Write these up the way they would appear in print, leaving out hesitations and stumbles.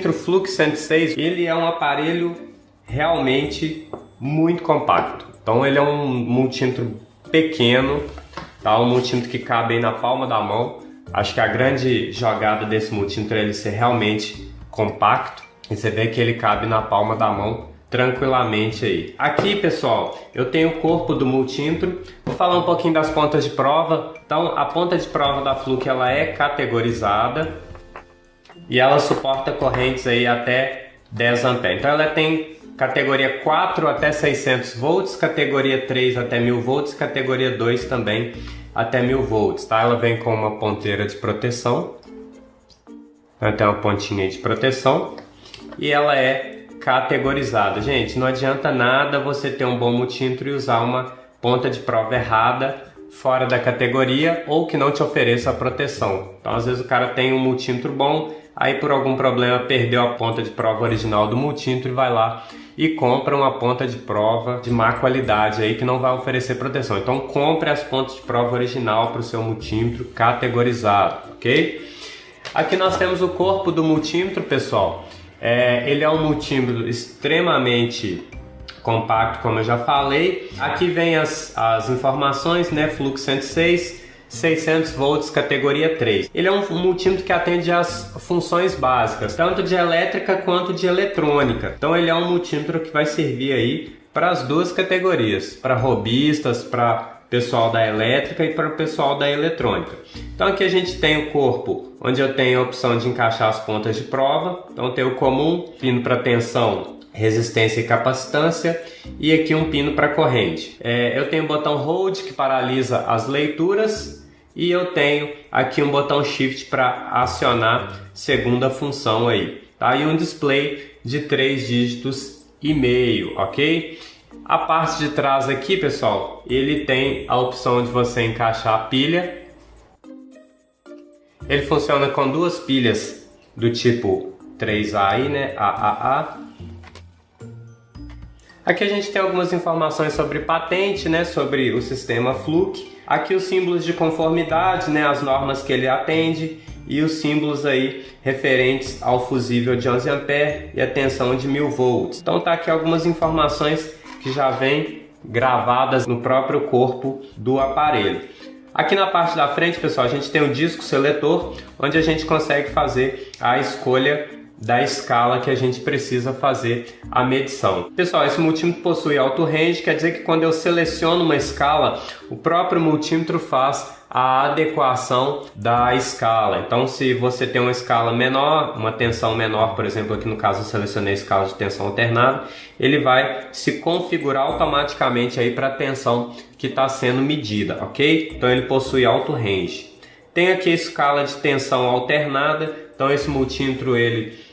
O Flux 106, ele é um aparelho realmente muito compacto. Então ele é um multímetro pequeno, tá? Um multímetro que cabe aí na palma da mão. Acho que a grande jogada desse multímetro é ele ser realmente compacto. E você vê que ele cabe na palma da mão tranquilamente aí. Aqui, pessoal, eu tenho o corpo do multímetro. Vou falar um pouquinho das pontas de prova. Então, a ponta de prova da Fluke, ela é categorizada e ela suporta correntes aí até 10 amperes. Então ela tem categoria 4 até 600 volts, categoria 3 até 1000 volts, categoria 2 também até 1000 volts, tá? Ela vem com uma ponteira de proteção, tem uma pontinha de proteção e ela é categorizada. Gente, não adianta nada você ter um bom multímetro e usar uma ponta de prova errada, fora da categoria ou que não te ofereça a proteção. Então às vezes o cara tem um multímetro bom, aí por algum problema perdeu a ponta de prova original do multímetro e vai lá e compra uma ponta de prova de má qualidade aí que não vai oferecer proteção. Então compre as pontas de prova original para o seu multímetro categorizado, ok? Aqui nós temos o corpo do multímetro, pessoal. Ele é um multímetro extremamente compacto, como eu já falei. Aqui vem as informações, né? Flux 106, 600 volts, categoria 3. Ele é um multímetro que atende às funções básicas, tanto de elétrica quanto de eletrônica. Então ele é um multímetro que vai servir aí para as duas categorias, para robistas, para pessoal da elétrica e para o pessoal da eletrônica. Então aqui a gente tem o corpo, onde eu tenho a opção de encaixar as pontas de prova. Então tem o comum, pino para tensão, resistência e capacitância, e aqui um pino para corrente. Eu tenho o botão Hold, que paralisa as leituras, e eu tenho aqui um botão Shift para acionar segunda função aí, tá? E um display de 3 dígitos e meio, ok? A parte de trás aqui, pessoal, ele tem a opção de você encaixar a pilha. Ele funciona com duas pilhas do tipo 3A aí, né? AAA. Aqui a gente tem algumas informações sobre patente, né? Sobre o sistema Fluke. Aqui os símbolos de conformidade, né? As normas que ele atende e os símbolos aí referentes ao fusível de 11 A e a tensão de 1000 volts. Então tá aqui algumas informações que já vêm gravadas no próprio corpo do aparelho. Aqui na parte da frente, pessoal, a gente tem um disco seletor, onde a gente consegue fazer a escolha da escala que a gente precisa fazer a medição. Pessoal, esse multímetro possui alto range, quer dizer que quando eu seleciono uma escala, o próprio multímetro faz a adequação da escala. Então, se você tem uma escala menor, uma tensão menor, por exemplo, aqui no caso eu selecionei a escala de tensão alternada, ele vai se configurar automaticamente aí para a tensão que está sendo medida, ok? Então ele possui alto range. Tem aqui a escala de tensão alternada, então esse multímetro ele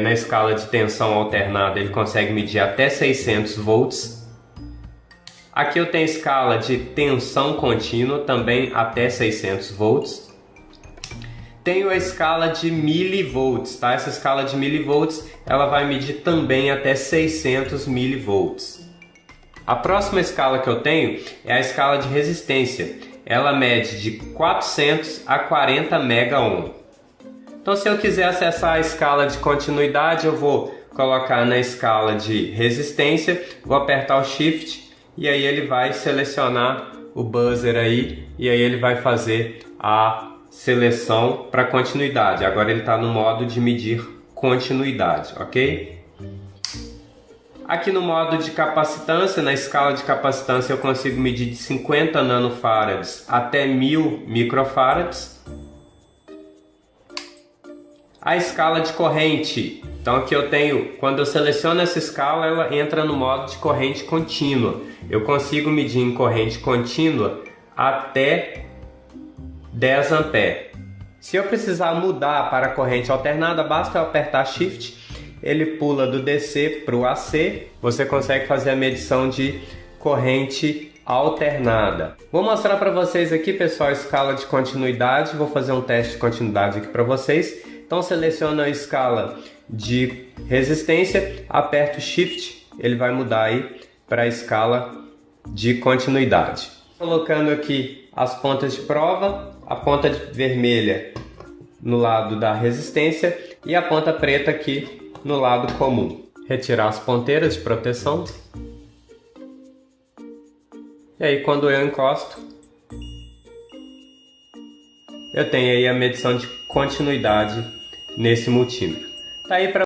na escala de tensão alternada ele consegue medir até 600 volts. Aqui eu tenho a escala de tensão contínua, também até 600 volts. Tenho a escala de milivolts, tá? Essa escala de milivolts, ela vai medir também até 600 milivolts. A próxima escala que eu tenho é a escala de resistência. Ela mede de 400 a 40 megaohm. Então, se eu quiser acessar a escala de continuidade, eu vou colocar na escala de resistência, vou apertar o Shift e aí ele vai selecionar o buzzer aí e aí ele vai fazer a seleção para continuidade. Agora ele está no modo de medir continuidade, ok? Aqui no modo de capacitância, na escala de capacitância eu consigo medir de 50 nanofarads até 1000 microfarads. A escala de corrente, então aqui eu tenho, quando eu seleciono essa escala, ela entra no modo de corrente contínua. Eu consigo medir em corrente contínua até 10 A. Se eu precisar mudar para a corrente alternada, basta eu apertar Shift, ele pula do DC para o AC, você consegue fazer a medição de corrente alternada. Vou mostrar para vocês aqui, pessoal, a escala de continuidade, vou fazer um teste de continuidade aqui para vocês. Então seleciono a escala de resistência, aperto Shift, ele vai mudar aí para a escala de continuidade. Colocando aqui as pontas de prova, a ponta vermelha no lado da resistência e a ponta preta aqui no lado comum. Retirar as ponteiras de proteção. E aí quando eu encosto, eu tenho aí a medição de continuidade nesse multímetro. Tá aí pra